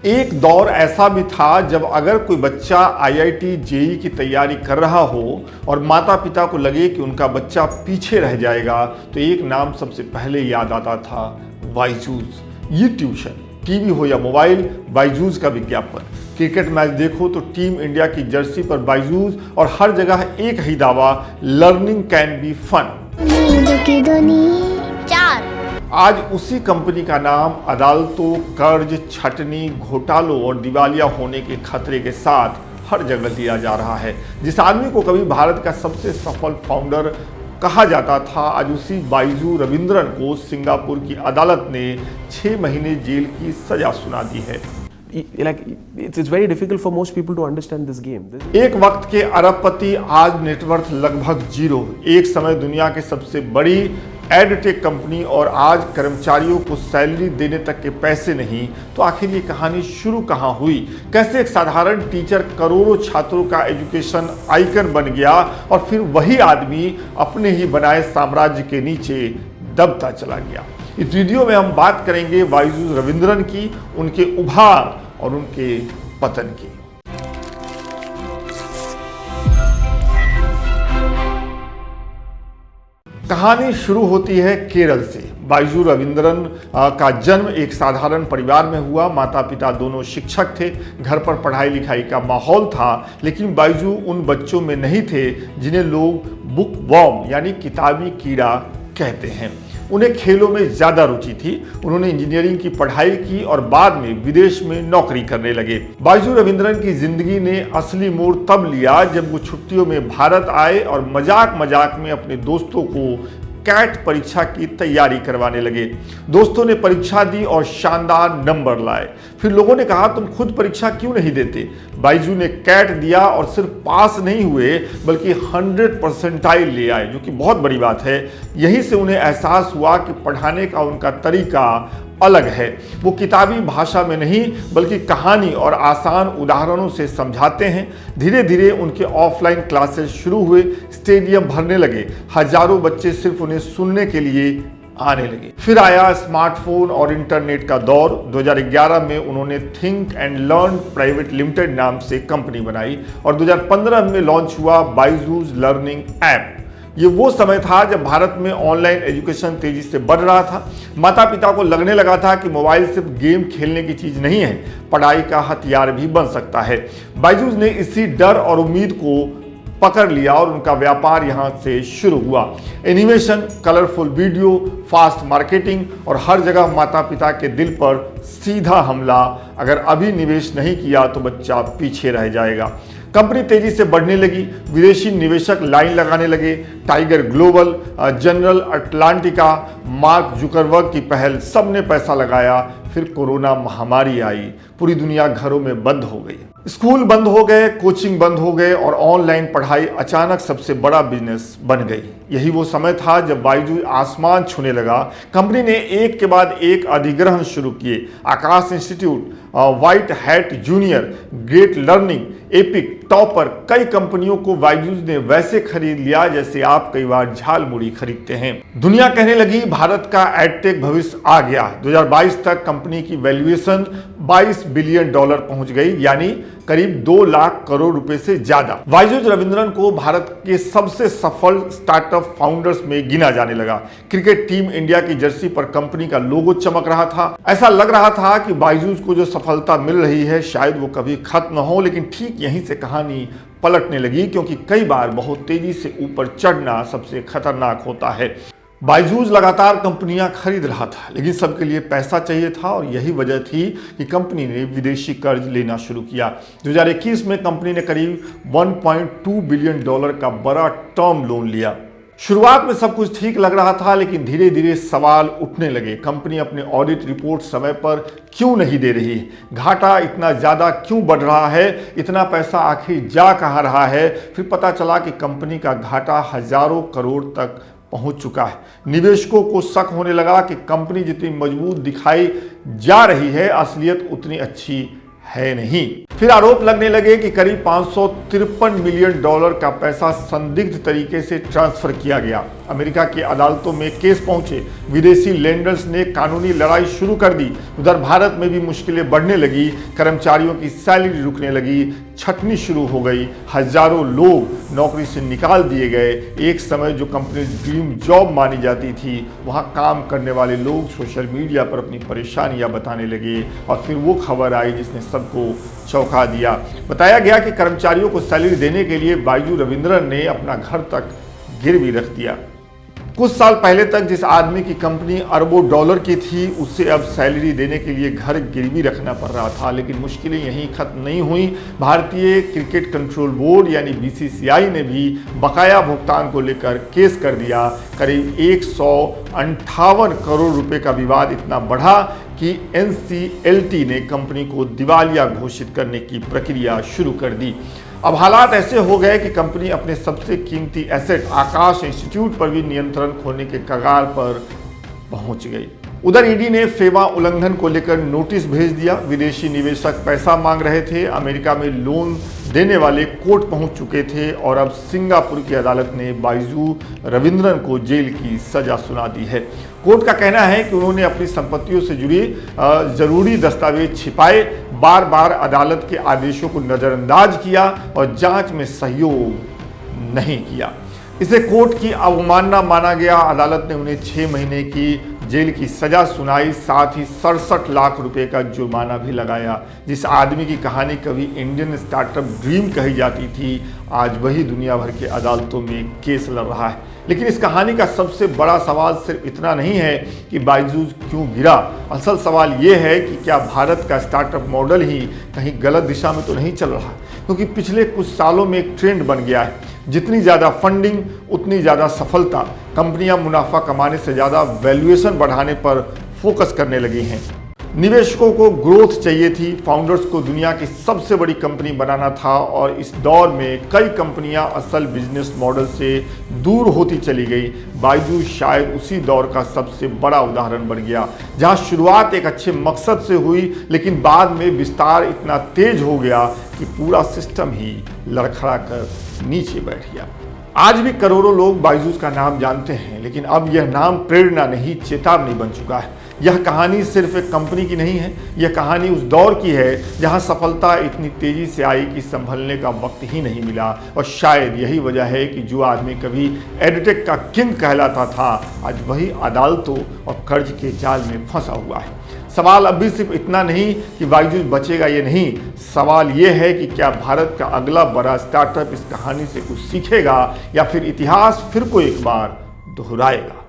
एक दौर ऐसा भी था जब अगर कोई बच्चा आईआईटी जेईई की तैयारी कर रहा हो और माता पिता को लगे कि उनका बच्चा पीछे रह जाएगा तो एक नाम सबसे पहले याद आता था, बायजूस। ये ट्यूशन, टीवी हो या मोबाइल, बायजूस का विज्ञापन। क्रिकेट मैच देखो तो टीम इंडिया की जर्सी पर बायजूस और हर जगह एक ही दावा, लर्निंग कैन बी फन। आज उसी कंपनी का नाम अदालतों, कर्ज, छटनी, घोटालों और दिवालिया होने के खतरे के साथ हर जगह दिया जा रहा है। जिस आदमी को कभी भारत का सबसे सफल फाउंडर कहा जाता था, आज उसी बाइजू रविंद्रन को सिंगापुर की अदालत ने 6 महीने जेल की सजा सुना दी है। It's very difficult for most people to understand this game. एक वक्त के अरबपति आज नेटवर्थ लगभग जीरो, एक समय दुनिया के सबसे बड़ी एडटेक कंपनी और आज कर्मचारियों को सैलरी देने तक के पैसे नहीं। तो आखिर ये कहानी शुरू कहाँ हुई? कैसे एक साधारण टीचर करोड़ों छात्रों का एजुकेशन आइकन बन गया और फिर वही आदमी अपने ही बनाए साम्राज्य के नीचे दबता चला गया? इस वीडियो में हम बात करेंगे बायजू रविंद्रन की, उनके उभार और उनके पतन की। कहानी शुरू होती है केरल से। बायजू रविंद्रन का जन्म एक साधारण परिवार में हुआ। माता पिता दोनों शिक्षक थे, घर पर पढ़ाई लिखाई का माहौल था, लेकिन बायजू उन बच्चों में नहीं थे जिन्हें लोग बुक वॉर्म यानी किताबी कीड़ा कहते हैं। उन्हें खेलों में ज़्यादा रुचि थी। उन्होंने इंजीनियरिंग की पढ़ाई की और बाद में विदेश में नौकरी करने लगे। बायजू रविंद्रन की जिंदगी ने असली मोड़ तब लिया जब वो छुट्टियों में भारत आए और मजाक मजाक में अपने दोस्तों को कैट परीक्षा की तैयारी करवाने लगे। दोस्तों ने परीक्षा दी और शानदार नंबर लाए। फिर लोगों ने कहा, तुम खुद परीक्षा क्यों नहीं देते? बायजू ने कैट दिया और सिर्फ पास नहीं हुए बल्कि 100% ले आए, जो कि बहुत बड़ी बात है। यहीं से उन्हें एहसास हुआ कि पढ़ाने का उनका तरीका अलग है। वो किताबी भाषा में नहीं बल्कि कहानी और आसान उदाहरणों से समझाते हैं। धीरे धीरे उनके ऑफलाइन क्लासेस शुरू हुए, स्टेडियम भरने लगे, हजारों बच्चे सिर्फ उन्हें सुनने के लिए आने लगे। फिर आया स्मार्टफोन और इंटरनेट का दौर। 2011 में उन्होंने think and learn private limited नाम से कंपनी बनाई और 2015 में लॉन्च हुआ बायजूस लर्निंग ऐप। ये वो समय था जब भारत में ऑनलाइन एजुकेशन तेजी से बढ़ रहा था। माता पिता को लगने लगा था कि मोबाइल सिर्फ गेम खेलने की चीज़ नहीं है, पढ़ाई का हथियार भी बन सकता है। बायजूस ने इसी डर और उम्मीद को पकड़ लिया और उनका व्यापार यहाँ से शुरू हुआ। Animation, colourful video, fast marketing और हर जगह माता पिता के दिल पर सीधा हमला। अगर अभी निवेश नहीं किया तो बच्चा पीछे रह जाएगा। कंपनी तेजी से बढ़ने लगी, विदेशी निवेशक लाइन लगाने लगे। Tiger global, general Atlantica, mark Zuckerberg की पहल, सबने पैसा लगाया। फिर कोरोना महामारी आई, पूरी दुनिया घरों में बंद हो गई। स्कूल बंद हो गए, कोचिंग बंद हो गए और ऑनलाइन पढ़ाई अचानक सबसे बड़ा बिजनेस बन गई। यही वो समय था जब बायजू आसमान छूने लगा। कंपनी ने एक के बाद एक अधिग्रहण शुरू किए। Aakash institute, White Hat Junior, Great Learning, Epic, Toppr, कई कंपनियों को बायजूस ने वैसे खरीद लिया जैसे आप कई बार झाल मुड़ी खरीदते हैं। दुनिया कहने लगी भारत का एडटेक भविष्य आ गया। 2022 तक कंपनी की वैल्यूएशन $22 बिलियन पहुंच गई, यानी करीब 2 लाख करोड़ रुपए से ज्यादा। बायजू रविंद्रन को भारत के सबसे सफल स्टार्टअप फाउंडर्स में गिना जाने लगा। क्रिकेट टीम इंडिया की जर्सी पर कंपनी का लोगो चमक रहा था। ऐसा लग रहा था कि बायजूस को जो सफलता मिल रही है शायद वो कभी खत्म न हो, लेकिन ठीक यहीं से कहानी पलटने लगी, क्योंकि कई बार बहुत तेजी से ऊपर चढ़ना सबसे खतरनाक होता है। बायजूस लगातार कंपनियां खरीद रहा था, लेकिन सबके लिए पैसा चाहिए था और यही वजह थी कि कंपनी ने विदेशी कर्ज लेना शुरू किया। 2021 में कंपनी ने करीब $1.2 बिलियन का बड़ा टर्म लोन लिया। शुरुआत में सब कुछ ठीक लग रहा था, लेकिन धीरे धीरे सवाल उठने लगे। कंपनी अपने ऑडिट रिपोर्ट समय पर क्यों नहीं दे रही? घाटा इतना ज़्यादा क्यों बढ़ रहा है? इतना पैसा आखिर जा कहाँ रहा है? फिर पता चला कि कंपनी का घाटा हजारों करोड़ तक पहुंच चुका है। निवेशकों को शक होने लगा कि कंपनी जितनी मजबूत दिखाई जा रही है, असलियत उतनी अच्छी है नहीं। फिर आरोप लगने लगे कि करीब $553 मिलियन का पैसा संदिग्ध तरीके से ट्रांसफर किया गया। अमेरिका की अदालतों में केस पहुंचे, विदेशी लेंडर्स ने कानूनी लड़ाई शुरू कर दी। उधर भारत में भी मुश्किलें बढ़ने लगी, कर्मचारियों की सैलरी रुकने लगी, छटनी शुरू हो गई, हजारों लोग नौकरी से निकाल दिए गए। एक समय जो कंपनी ड्रीम जॉब मानी जाती थी, वहां काम करने वाले लोग सोशल मीडिया पर अपनी परेशानियां बताने लगे और फिर वो खबर आई जिसने सबको चौंका दिया। बताया गया कि कर्मचारियों को सैलरी देने के लिए बाइजू रविंद्रन ने अपना घर तक गिरवी रख दिया। कुछ साल पहले तक जिस आदमी की कंपनी अरबों डॉलर की थी, उससे अब सैलरी देने के लिए घर गिरवी रखना पड़ रहा था। लेकिन मुश्किलें यहीं खत्म नहीं हुई। भारतीय क्रिकेट कंट्रोल बोर्ड यानी बीसीसीआई ने भी बकाया भुगतान को लेकर केस कर दिया। करीब 158 करोड़ रुपए का विवाद इतना बढ़ा कि एनसीएलटी ने कंपनी को दिवालिया घोषित करने की प्रक्रिया शुरू कर दी। अब हालात ऐसे हो गए कि कंपनी अपने सबसे कीमती एसेट आकाश इंस्टीट्यूट पर भी नियंत्रण खोने के कगार पर पहुंच गई। उधर ईडी ने फेमा उल्लंघन को लेकर नोटिस भेज दिया। विदेशी निवेशक पैसा मांग रहे थे, अमेरिका में लोन देने वाले कोर्ट पहुंच चुके थे और अब सिंगापुर की अदालत ने बाइजू रविंद्रन को जेल की सजा सुना दी है। कोर्ट का कहना है कि उन्होंने अपनी संपत्तियों से जुड़ी जरूरी दस्तावेज छिपाए, बार बार अदालत के आदेशों को नजरअंदाज किया और जांच में सहयोग नहीं किया। इसे कोर्ट की अवमानना माना गया। अदालत ने उन्हें 6 महीने की जेल की सजा सुनाई, साथ ही 67 लाख रुपए का जुर्माना भी लगाया। जिस आदमी की कहानी कभी इंडियन स्टार्टअप ड्रीम कही जाती थी, आज वही दुनिया भर की अदालतों में केस लड़ रहा है। लेकिन इस कहानी का सबसे बड़ा सवाल सिर्फ इतना नहीं है कि बाइजू क्यों गिरा। असल सवाल ये है कि क्या भारत का स्टार्टअप मॉडल ही कहीं गलत दिशा में तो नहीं चल रहा, क्योंकि पिछले कुछ सालों में एक ट्रेंड बन गया है। जितनी ज़्यादा फंडिंग उतनी ज़्यादा सफलता। कंपनियां मुनाफा कमाने से ज़्यादा वैल्यूएशन बढ़ाने पर फोकस करने लगी हैं। निवेशकों को ग्रोथ चाहिए थी, फाउंडर्स को दुनिया की सबसे बड़ी कंपनी बनाना था और इस दौर में कई कंपनियां असल बिजनेस मॉडल से दूर होती चली गई। बाइजू शायद उसी दौर का सबसे बड़ा उदाहरण बन गया, जहां शुरुआत एक अच्छे मकसद से हुई, लेकिन बाद में विस्तार इतना तेज हो गया कि पूरा सिस्टम ही लड़खड़ा कर नीचे बैठ गया। आज भी करोड़ों लोग बाइजू का नाम जानते हैं, लेकिन अब यह नाम प्रेरणा नहीं चेतावनी बन चुका है। यह कहानी सिर्फ एक कंपनी की नहीं है, यह कहानी उस दौर की है जहां सफलता इतनी तेजी से आई कि संभलने का वक्त ही नहीं मिला। और शायद यही वजह है कि जो आदमी कभी एडटेक का किंग कहलाता था, आज वही अदालतों और कर्ज के जाल में फंसा हुआ है। सवाल अब भी सिर्फ इतना नहीं कि बाइजू बचेगा ये नहीं, सवाल ये है कि क्या भारत का अगला बड़ा स्टार्टअप इस कहानी से कुछ सीखेगा या फिर इतिहास फिर को एक बार दोहराएगा।